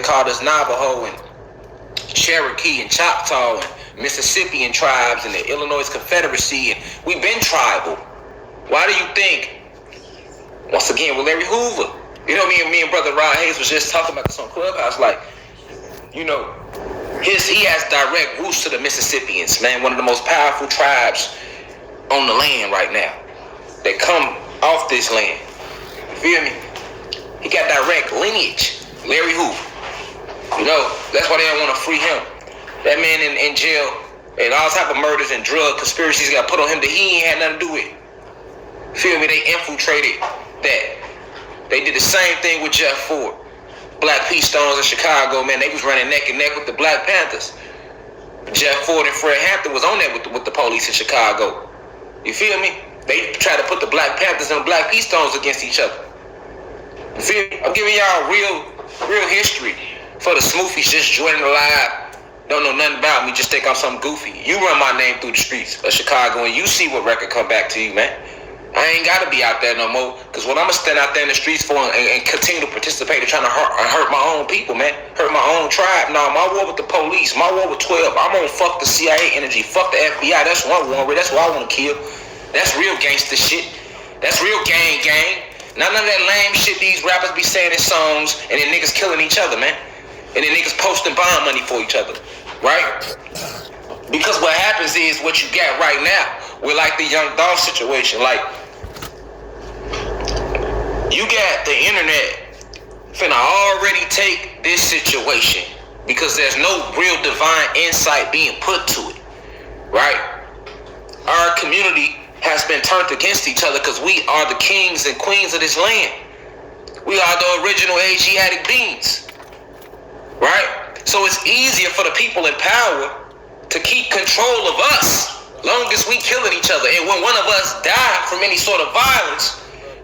called us Navajo and Cherokee and Choctaw and Mississippian tribes and the Illinois Confederacy, and we've been tribal. Why do you think, once again with Larry Hoover, you know, me and brother Rod Hayes was just talking about this on Clubhouse, like, you know, he has direct roots to the Mississippians, man, one of the most powerful tribes on the land right now. They come off this land. You feel me? He got direct lineage. Larry Hoover. You know, that's why they don't want to free him. That man in jail and all type of murders and drug conspiracies got put on him that he ain't had nothing to do with. Feel me? They infiltrated that. They did the same thing with Jeff Ford. Black P. Stones in Chicago, man, they was running neck and neck with the Black Panthers. Jeff Ford and Fred Hampton was on that with the police in Chicago. You feel me? They tried to put the Black Panthers and Black P. Stones against each other. You feel me? I'm giving y'all real history for the smoofies just joining the live. Don't know nothing about me, just think I'm something goofy. You run my name through the streets of Chicago and you see what record come back to you, man. I ain't gotta be out there no more, because what I'm gonna stand out there in the streets for and continue to participate in trying to hurt my own people, man. Hurt my own tribe. No, my war with the police, my war with 12. I'm gonna fuck the CIA energy, fuck the FBI. That's one war with. That's what I wanna kill. That's real gangster shit. That's real gang. None of that lame shit these rappers be saying in songs and then niggas killing each other, man. And then niggas posting bond money for each other, right? Because what happens is what you got right now with like the Young Dolph situation. Like, you got the internet finna already take this situation because there's no real divine insight being put to it, right? Our community has been turned against each other because we are the kings and queens of this land. We are the original Asiatic beings, right? So it's easier for the people in power to keep control of us long as we killing each other. And when one of us die from any sort of violence,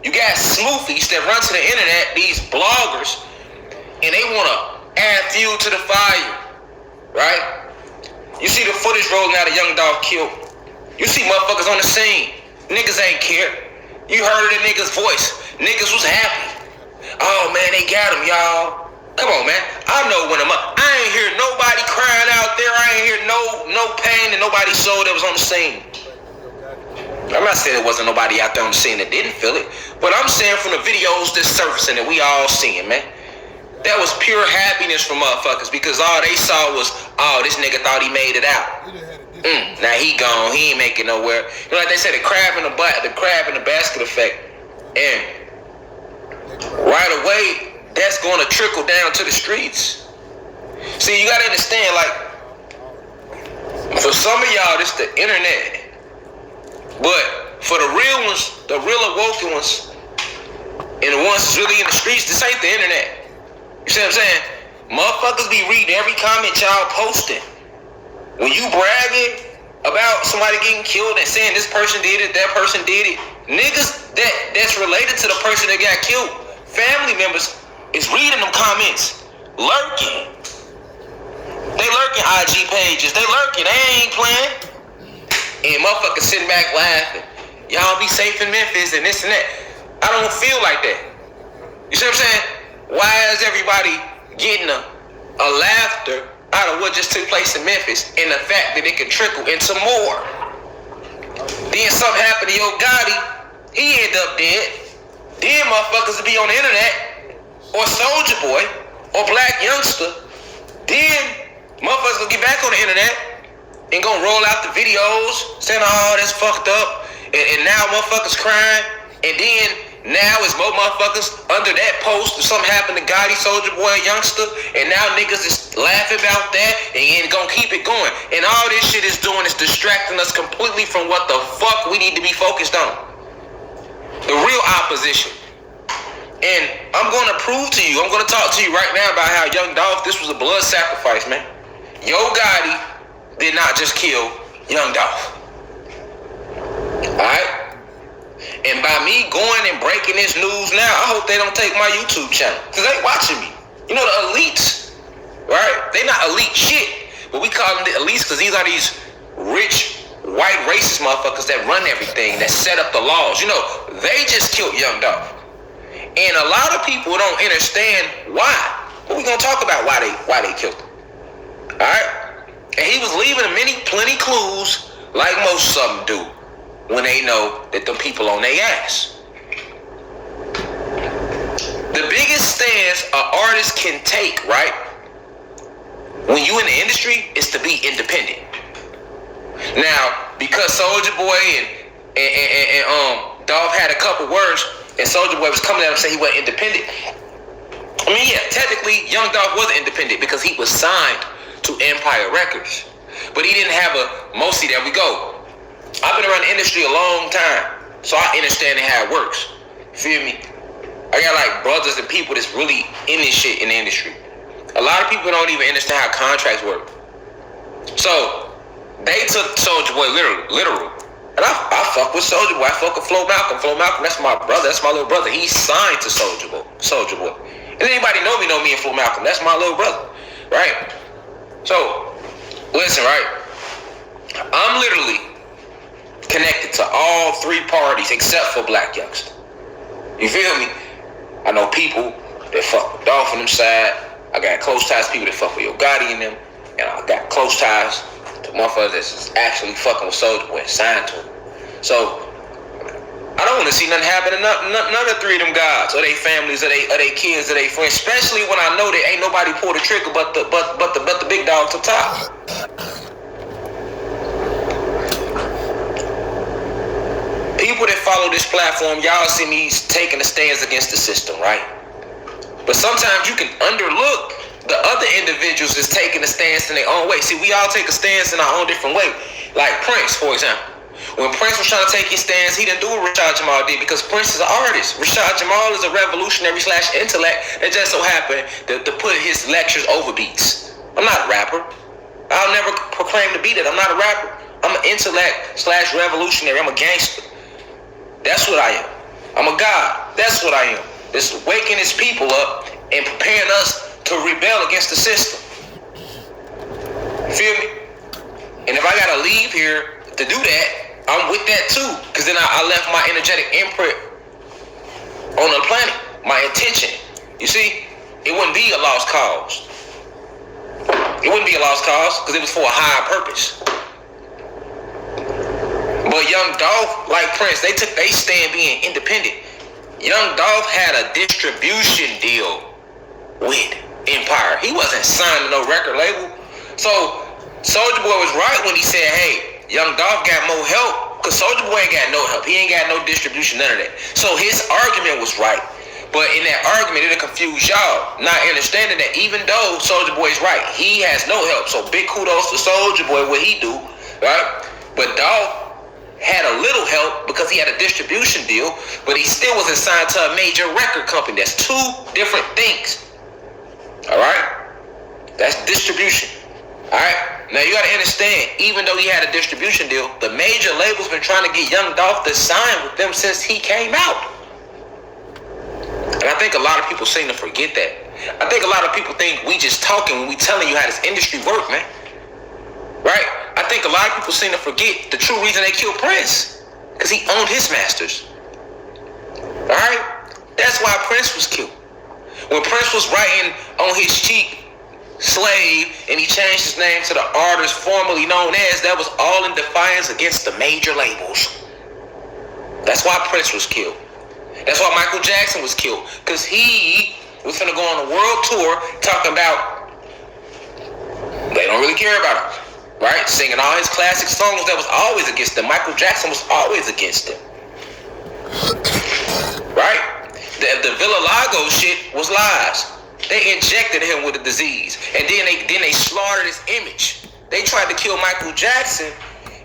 you got smoofies that run to the internet, these bloggers, and they want to add fuel to the fire, right? You see the footage rolling out of Young Dolph killed. You see motherfuckers on the scene. Niggas ain't care. You heard the niggas' voice. Niggas was happy. Oh, man, they got him, y'all. Come on, man. I know when I'm up. I ain't hear nobody crying out there. I ain't hear no pain in nobody's soul that was on the scene. I'm not saying there wasn't nobody out there on the scene that didn't feel it, but I'm saying from the videos that's surfacing that we all seeing, man, that was pure happiness for motherfuckers because all they saw was, oh, this nigga thought he made it out. Now he gone. He ain't making nowhere. You know, like they said, the crab in the basket effect. And right away, that's going to trickle down to the streets. See, you got to understand, like, for some of y'all, this the internet. But for the real ones, the real awoken ones, and the ones that's really in the streets, this ain't the internet. You see what I'm saying? Motherfuckers be reading every comment y'all posting. When you bragging about somebody getting killed and saying this person did it, that person did it, niggas that's related to the person that got killed, family members, is reading them comments, lurking. They lurking IG pages. They lurking. They ain't playing. And motherfuckers sitting back laughing. Y'all be safe in Memphis and this and that. I don't feel like that. You see what I'm saying? Why is everybody getting a laughter out of what just took place in Memphis and the fact that it can trickle into more? Then something happened to Yo Gotti. He ended up dead. Then motherfuckers will be on the internet or Soulja Boy or Black Youngster. Then motherfuckers will get back on the internet and gonna roll out the videos saying, oh, that's fucked up. And now motherfuckers crying. And then now it's more motherfuckers under that post if something happened to Gotti, Soulja Boy, Youngster. And now niggas is laughing about that and gonna keep it going. And all this shit is doing is distracting us completely from what the fuck we need to be focused on. The real opposition. And I'm gonna prove to you, I'm gonna talk to you right now about how Young Dolph, this was a blood sacrifice, man. Yo Gotti did not just kill Young Dolph. Alright? And by me going and breaking this news now, I hope they don't take my YouTube channel. Because they watching me. You know the elites, right? They not elite shit. But we call them the elites because these are these rich, white, racist motherfuckers that run everything, that set up the laws. You know, they just killed Young Dolph. And a lot of people don't understand why. But we're gonna talk about why they killed him. Alright? And he was leaving plenty clues, like most of them do, when they know that them people on their ass. The biggest stance an artist can take, right, when you in the industry, is to be independent. Now, because Soulja Boy and Dolph had a couple words, and Soulja Boy was coming at him saying he wasn't independent. I mean, yeah, technically, Young Dolph was independent because he was signed to Empire Records. But he didn't have mostly, there we go. I've been around the industry a long time, so I understand how it works. Feel me? I got like brothers and people that's really in this shit in the industry. A lot of people don't even understand how contracts work. So, they took Soulja Boy literal. And I fuck with Soulja Boy. I fuck with Flo Malcolm. Flo Malcolm, that's my brother. That's my little brother. He's signed to Soulja Boy. And anybody know me and Flo Malcolm. That's my little brother. Right? So, listen, right? I'm literally connected to all three parties except for Black Youngster. You feel me? I know people that fuck with Dolph on them side. I got close ties to people that fuck with Yo Gotti in them. And I got close ties to motherfuckers that's actually fucking with Soulja Boy and signed to him. So, I don't want to see nothing happen to none of the three of them guys, or their families, or their kids, or their friends. Especially when I know that ain't nobody pull the trigger but the big dogs up top. People that follow this platform, y'all see me taking a stance against the system, right? But sometimes you can underlook the other individuals that's taking a stance in their own way. See, we all take a stance in our own different way. Like Prince, for example. When Prince was trying to take his stance, he didn't do what Rashad Jamal did because Prince is an artist. Rashad Jamal is a revolutionary / intellect that just so happened to put his lectures over beats. I'm not a rapper. I'll never proclaim to be that. I'm not a rapper. I'm an intellect / revolutionary. I'm a gangster. That's what I am. I'm a god. That's what I am. It's waking his people up and preparing us to rebel against the system. Feel me? And if I gotta leave here to do that, I'm with that too. Because then I left my energetic imprint on the planet. My intention. You see, it wouldn't be a lost cause. It wouldn't be a lost cause because it was for a higher purpose. But Young Dolph, like Prince, they stand being independent. Young Dolph had a distribution deal with Empire. He wasn't signed to no record label. So Soulja Boy was right when he said, hey, Young Dolph got more help, because Soulja Boy ain't got no help. He ain't got no distribution, none of that. So his argument was right. But in that argument, it'll confuse y'all, not understanding that even though Soulja Boy's right, he has no help. So big kudos to Soulja Boy, what he do, right? But Dolph had a little help because he had a distribution deal, but he still wasn't signed to a major record company. That's two different things. All right? That's distribution. All right? Now you gotta understand, even though he had a distribution deal, the major labels been trying to get Young Dolph to sign with them since he came out. And I think a lot of people seem to forget that. I think a lot of people think we just talking when we telling you how this industry work, man. Right? I think a lot of people seem to forget the true reason they killed Prince. Because he owned his masters. Alright? That's why Prince was killed. When Prince was writing on his cheek, Slave, and he changed his name to the artist formerly known as, that was all in defiance against the major labels. That's why Prince was killed. That's why Michael Jackson was killed. Because he was finna go on a world tour talking about they don't really care about him. Right? Singing all his classic songs that was always against them. Michael Jackson was always against them. Right? The Villa Lago shit was lies. They injected him with a disease. And then they slaughtered his image. They tried to kill Michael Jackson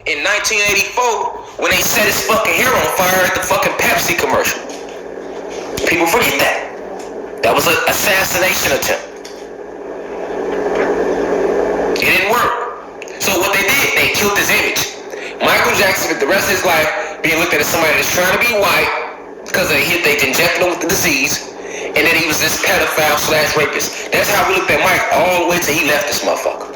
in 1984 when they set his fucking hair on fire at the fucking Pepsi commercial. People forget that. That was an assassination attempt. It didn't work. So what they did, they killed his image. Michael Jackson spent the rest of his life being looked at as somebody that's trying to be white because they injected him with the disease, and then he was this pedophile / rapist. That's how we looked at Mike all the way till he left this motherfucker.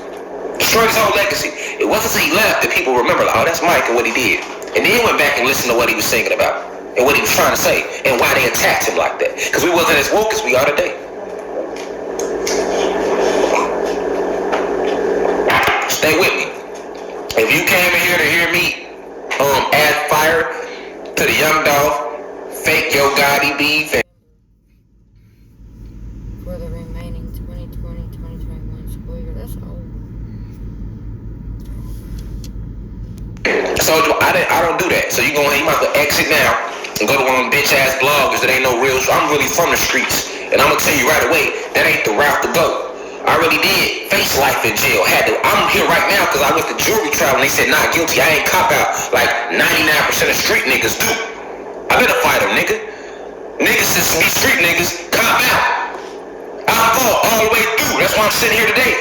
Destroyed his whole legacy. It wasn't until he left that people remember, like, oh, that's Mike and what he did. And then went back and listened to what he was singing about and what he was trying to say and why they attacked him like that. Because we wasn't as woke as we are today. Stay with me. If you came in here to hear me add fire to the Young Dolph, fake Yo Gotti beef, and for the remaining 2020-2021 school year, that's over. So I don't do that. So you might go exit now and go to one of them bitch ass bloggers that ain't no real. I'm really from the streets, and I'm gonna tell you right away that ain't the route to go. I really did face life in jail. I'm here right now because I went to jury trial and they said not guilty. I ain't cop out like 99% of street niggas do. I better fight them, nigga. Niggas since be street niggas cop out. I fought all the way through. That's why I'm sitting here today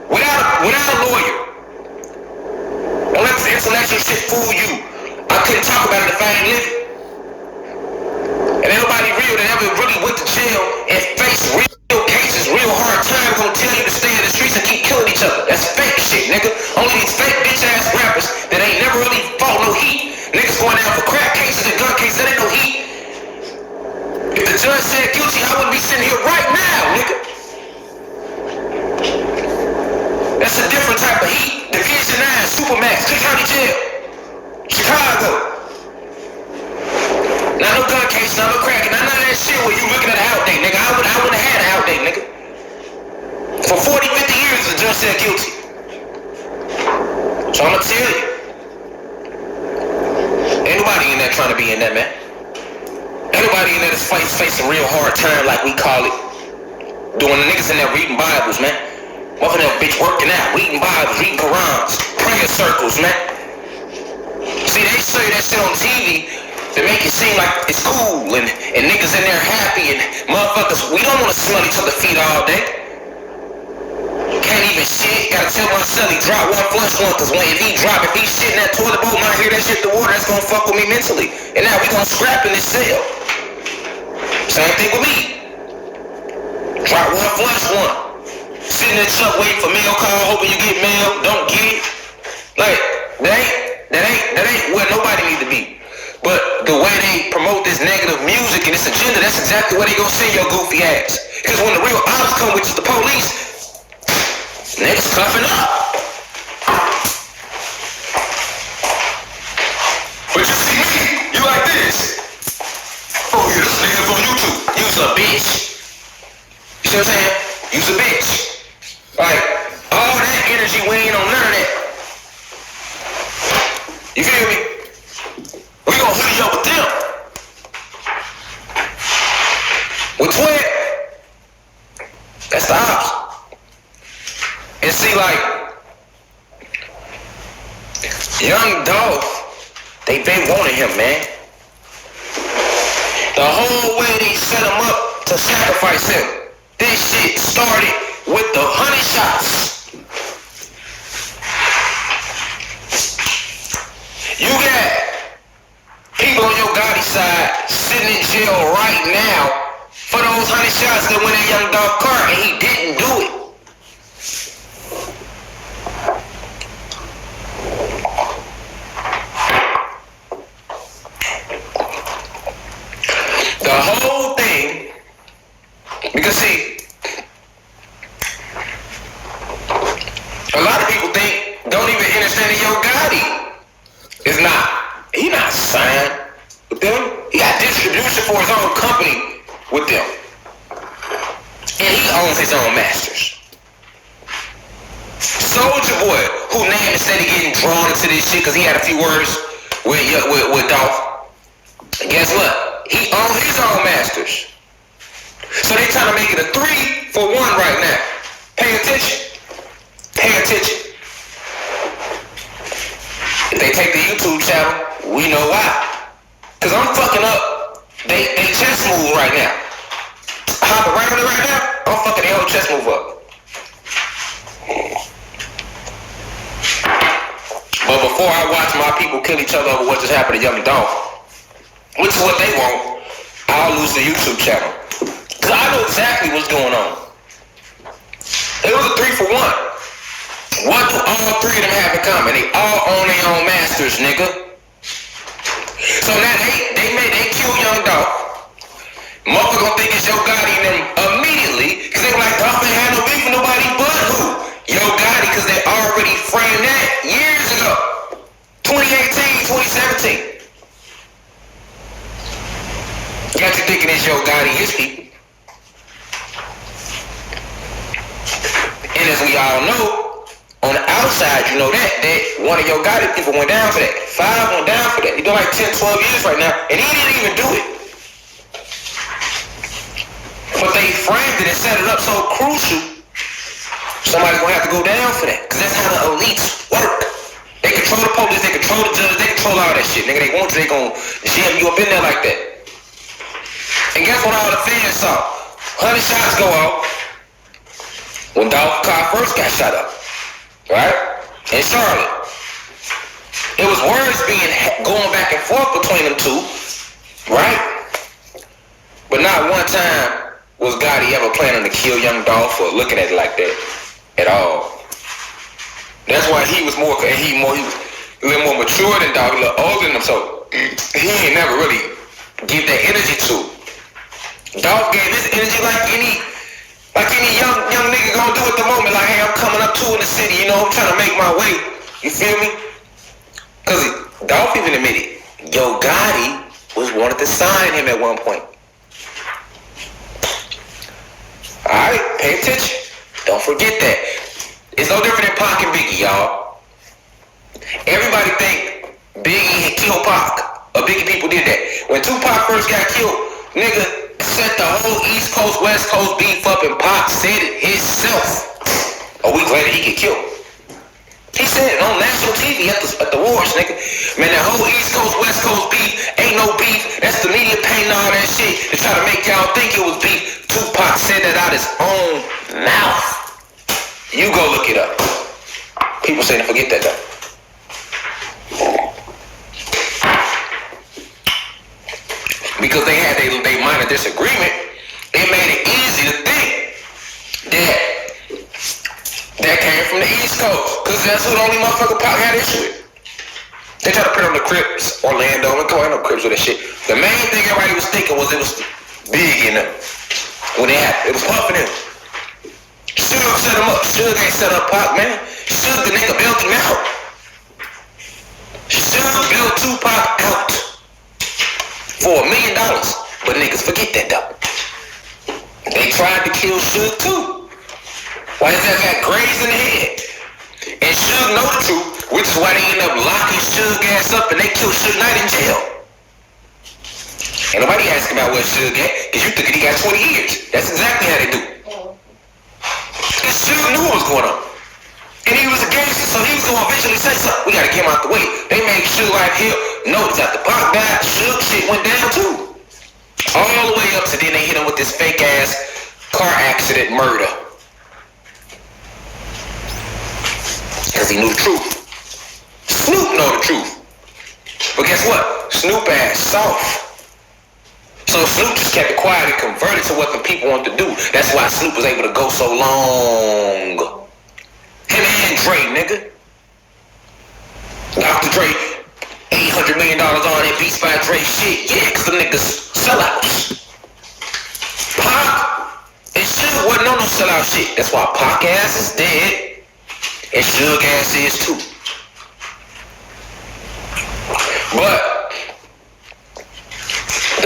without a lawyer. Don't let this intellectual shit fool you. I couldn't talk about it if I ain't living. And ain't nobody real that ever really went to jail and faced real cases, real hard times, gonna tell you to stay in the streets and keep killing each other. That's fake shit, nigga. Only these fake bitch ass rappers that ain't never really fought no heat. Niggas going down for crack cases and gun cases, that ain't no heat. If the judge said guilty, I wouldn't be sitting here right now, nigga. That's a different type of heat. Division 9, Supermax, Cook County Jail, Chicago. Not no gun case, not no cracking, not none of that shit where you looking at an outdate, nigga. I wouldn't have had an outdate, nigga. For 40, 50 years, the judge said guilty. So I'ma tell you. Ain't nobody in there trying to be in that, man. Ain't nobody in there that's facing real hard time like we call it. Doing the niggas in there reading Bibles, man. One of them bitch working out, reading Bibles, reading Qurans, prayer circles, man. See, they say that shit on TV to make it seem like it's cool and niggas in there happy and motherfuckers, we don't want to smell each other's feet all day. Can't even shit, gotta tell my son he drop one flush one, cause if he shit in that toilet bowl, might hear that shit in the water, that's gonna fuck with me mentally. And now we gonna scrap in this cell. Same thing with me. Drop one flush one. Sitting in the truck waiting for mail call, hoping you get mail, don't get it. Like, that ain't where nobody need to be. But the way they promote this negative music and this agenda, that's exactly where they gonna send your goofy ass. Because when the real ops come, which is the police, niggas cuffing up. But you see me, you like this. Oh yeah, this nigga's on YouTube. You's a bitch. You see what I'm saying? You's a bitch. Like, all that energy, we ain't on none of that. You feel me? We gonna hoodie up with them. With Twit, that's the ops. And see, like, Young Dolph, they wanted him, man. The whole way they set him up to sacrifice him. This shit started with the 100 shots. You got people on your Gotti side sitting in jail right now for those 100 shots that went in Young Dolph car and he didn't do it. The whole thing, because see, a lot of people don't even understand that Yo Gotti is he not signed with them. He got distribution for his own company with them. And he owns his own masters. Soulja Boy, who name instead of getting drawn into this shit because he had a few words with Dolph. Guess what? He owns his own masters. So they trying to make it a 3-for-1 right now. Pay attention. Pay attention. If they take the YouTube channel, we know why. Cause I'm fucking up they chess move right now. Hop around it right now, I'm fucking their whole chess move up. But before I watch my people kill each other over what just happened to Young Dolph, which is what they want, I'll lose the YouTube channel. Cause I know exactly what's going on. It was a 3-for-1. What do all three of them have in common? They all own their own masters, nigga. So now they kill Young Dolph. Motherfucker gonna think it's Yo Gotti and them immediately, cause they be like, Dolph ain't had no beef with nobody but who? Yo Gotti, because they already framed that years ago. 2018, 2017. Got you thinking it's Yo Gotti, his people. And as we all know, on the outside, you know that one of Yo Gotti people went down for that. 5 went down for that. He doing like 10, 12 years right now, and he didn't even do it. But they framed it and set it up so crucial, somebody's gonna have to go down for that. Because that's how the elites work. They control the police, they control the judge, they control all that shit. Nigga, they want you, they gonna jam you up in there like that. And guess what all the fans saw? 100 shots go off when Dolph car first got shot up. Right? In Charlotte. It was words going back and forth between them two. Right? But not one time was Gotti ever planning to kill young Dolph or looking at it like that at all. That's why he was more, he was a little more mature than Dolph, a little older than him, so he ain't never really give that energy to. Dolph gave his energy like any young nigga gonna do at the moment. Like, hey, I'm coming up to in the city, you know, I'm trying to make my way. You feel me? Cause Dolph even admitted, Yo Gotti wanted to sign him at one point. Alright, pay attention. Don't forget that. It's no different than Pac and Biggie, y'all. Everybody think Biggie killed Pac. Or Biggie people did that. When Tupac first got killed, nigga set the whole East Coast, West Coast beef up, and Pac said it himself. A week later, he get killed. He said it on national TV at the wars, nigga. Man, that whole East Coast, West Coast beef ain't no beef. That's the media painting all that shit to try to make y'all think it was beef. Tupac said that out his own mouth. You go look it up. People say to forget that though. Because they had their minor disagreement, it made it easy to think that came from the East Coast. Because that's who the only motherfucker Pac had issue with. They tried to put on the Crips, Orlando, and ain't no Crips with that shit. The main thing everybody was thinking was it was big in them. When it was puffing him. Suge set him up. Suge ain't set up Pac, man. Suge, the nigga, built him out. Suge built Tupac out for $1 million. But niggas forget that though. They tried to kill Suge too. Why is that got grazed in the head? And Suge know the truth, which is why they end up locking Suge ass up and they kill Suge Knight in jail. Ain't nobody asking about where Suge at, because you think he got 20 years. That's exactly how they do. Because Suge knew what was going on. And he was a gangster, so he was going to eventually say something. We got to get him out the way. They made Suge right here. Notice after Pac died, Suge shit went down too. All the way up to then they hit him with this fake ass car accident murder. Because he knew the truth. Snoop know the truth. But guess what? Snoop ass soft. So Snoop just kept it quiet and converted to what the people want to do. That's why Snoop was able to go so long. Him and Dre, nigga. Dr. Dre, $800 million on that Beats by Dre shit. Yeah, because the niggas sellouts. Pac and Suge wasn't on no sellout shit. That's why Pac ass is dead. And Suge ass is too. But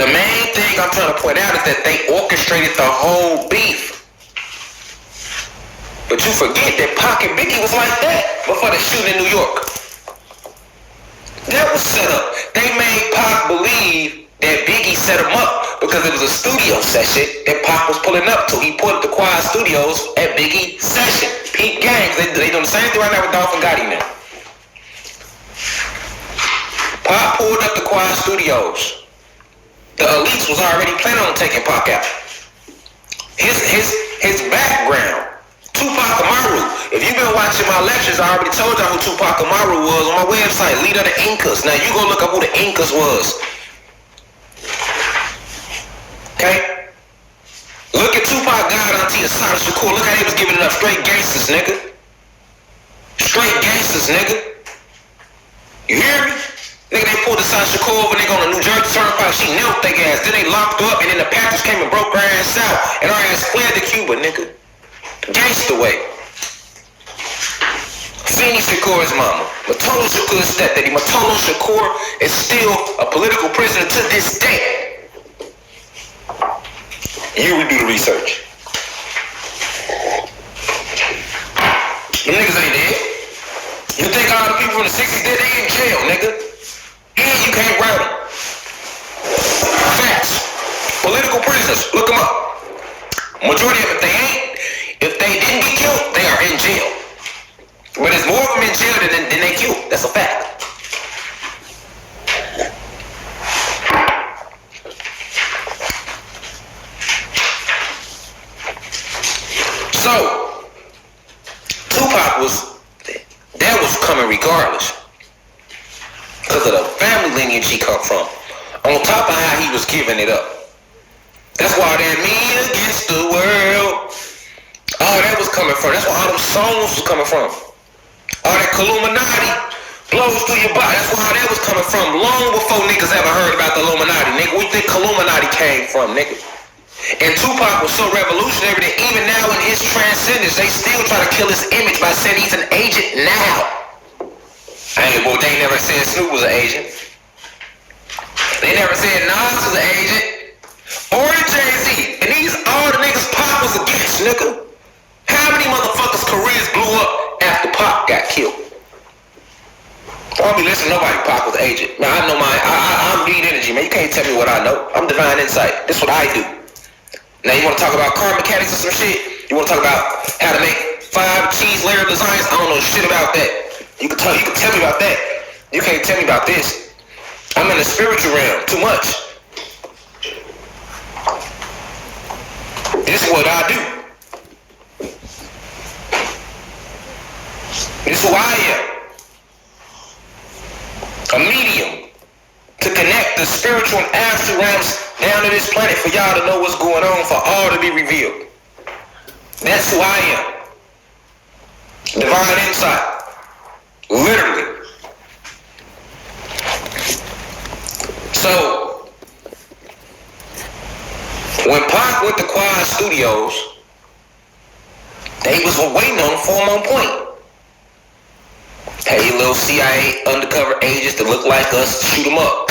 the main thing I'm trying to point out is that they orchestrated the whole beef. But you forget that Pac and Biggie was like that before the shooting in New York. That was set up. They made Pac believe that Biggie set him up because it was a studio session that Pac was pulling up to. He pulled up the Quad Studios at Biggie's session. Peak gangs. They doing the same thing right now with Dolph and Gotti now. Pac pulled up the Quad Studios. The elites was already planning on taking Pac out. His background, Tupac Amaru. If you've been watching my lectures, I already told y'all who Tupac Amaru was on my website, leader of the Incas. Now you go look up who the Incas was. Okay? Look at Tupac God Auntie Asada Shakur. Look how he was giving it up. Straight gangsters, nigga. Straight gangsters, nigga. You hear me? Nigga, they pulled Sasha Shakur over, nigga, on the New Jersey Turnpike. She knelt their ass. Then they locked her up, and then the Panthers came and broke her ass out. And her ass fled to Cuba, nigga. Gangsta way. Feeney Shakur's mama. Matola Shakur's stepdaddy. Matola Shakur is still a political prisoner to this day. You redo the research. Them niggas ain't dead. You think all the people from the 60s dead? They in jail, nigga. And you can't route them. Facts. Political prisoners. Look them up. Majority of them, if they didn't get killed, they are in jail. But there's more of them in jail than they killed. That's a fact. So, Tupac was coming regardless. Because of the family lineage he come from. On top of how he was giving it up. That's why that me against the world. All that was coming from. That's where all them songs was coming from. All that Illuminati blows through your body. That's where all that was coming from. Long before niggas ever heard about the Illuminati. Nigga, where you think Illuminati came from, nigga? And Tupac was so revolutionary that even now in his transcendence, they still try to kill his image by saying he's an agent now. Well, they never said Snoop was an agent. They never said Nas was an agent. Or Jay-Z. And these all the niggas Pac was against, nigga. How many motherfuckers' careers blew up after Pac got killed? I don't be listening to nobody Pac was an agent. Man, I know I'm Beat Energy, man. You can't tell me what I know. I'm Divine Insight. This is what I do. Now you want to talk about car mechanics or some shit? You want to talk about how to make 5 cheese layer designs? I don't know shit about that. You can tell me about that. You can't tell me about this. I'm in the spiritual realm too much. This is what I do. This is who I am. A medium to connect the spiritual and astral realms down to this planet for y'all to know what's going on, for all to be revealed. That's who I am. Divine Insight. Literally. So, when Pac went to Quad Studios, they was waiting on him for him on point. Hey, little CIA undercover agents that look like us, shoot them up.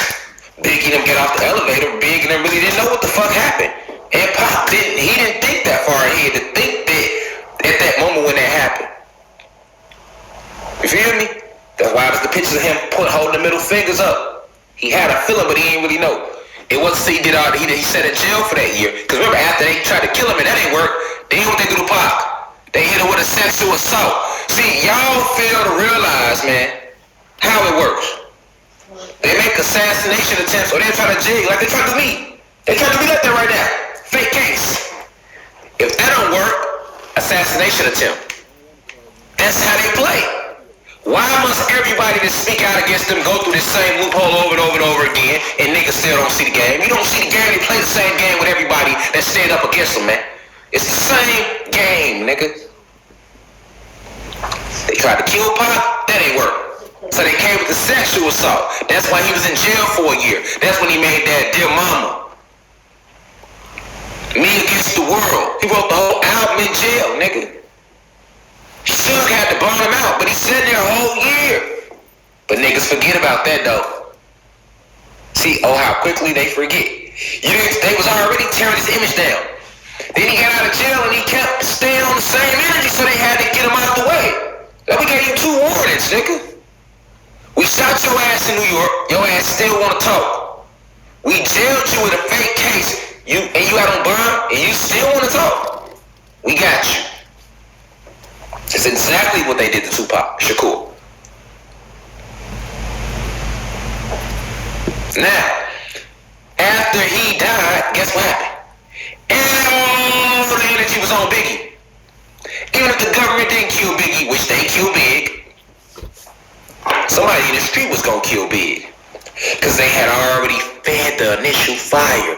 Biggie them get off the elevator. Big and them really didn't know what the fuck happened. And Pac didn't think that far ahead to think that at that moment when that happened. You feel me? That's why there's the pictures of him holding the middle fingers up. He had a feeling, but he didn't really know. It wasn't he did all he sat in jail for that year. Because remember, after they tried to kill him and that ain't work, then what they do to Pac? They hit him with a sexual assault. See, y'all fail to realize, man, how it works. They make assassination attempts, or they try to jig like they tried to do me. They tried to be like that right now. Fake case. If that don't work, assassination attempt. That's how they play. Why must everybody that speak out against them go through this same loophole over and over and over again, and niggas still don't see the game? You don't see the game, they play the same game with everybody that stand up against them, man. It's the same game, nigga. They tried to kill Pac, that ain't work. So they came with the sexual assault. That's why he was in jail for a year. That's when he made that Dear Mama. Me Against the World. He wrote the whole album in jail, nigga. Suge had to burn him out, but he sat there a whole year. But niggas forget about that, though. See, how quickly they forget. They was already tearing his image down. Then he got out of jail and he kept staying on the same energy, so they had to get him out the way. Now we gave you 2 warnings, nigga. We shot your ass in New York, your ass still wanna talk. We jailed you with a fake case, you out on bond, and you still wanna talk. We got you. That's exactly what they did to Tupac Shakur. Now, after he died, guess what happened? And all the energy was on Biggie. Even if the government didn't kill Biggie, which they killed Big, somebody in the street was gonna kill Big. Because they had already fed the initial fire.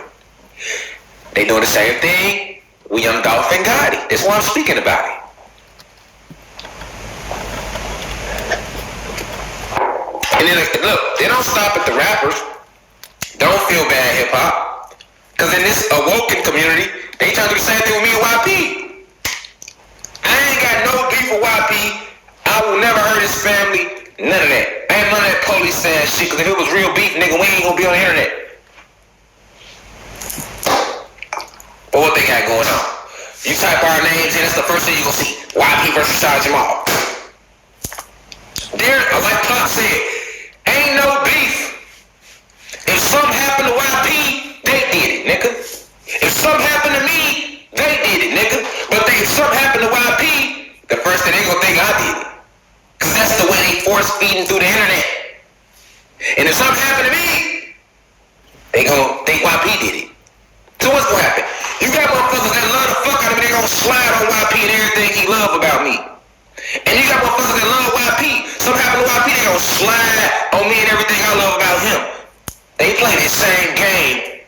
They doing the same thing with Young Dolph and Gotti. That's why I'm speaking about it. And then look, they don't stop at the rappers. Don't feel bad, hip hop. Cause in this awoken community, they try to do the same thing with me and YP. I ain't got no beef with YP. I will never hurt his family. None of that. Ain't none of that police ass shit. Cause if it was real beef, nigga, we ain't gonna be on the internet. But what they got going on? You type our names in, that's the first thing you gonna see. YP versus Rashad Jamal. There, like Pop said, ain't no beef. If something happened to YP, they did it, nigga. If something happened to me, they did it, nigga. But if something happened to YP, the first thing they gonna think I did it. Cause that's the way they force feeding through the internet. And if something happened to me, they gonna think YP did it. So what's gonna happen? You got motherfuckers that love the fuck out of me, they gonna slide on YP and everything he love about me. And you got motherfuckers that love YP. Something happened to YP, they gonna slide on me and everything I love about him. They play the same game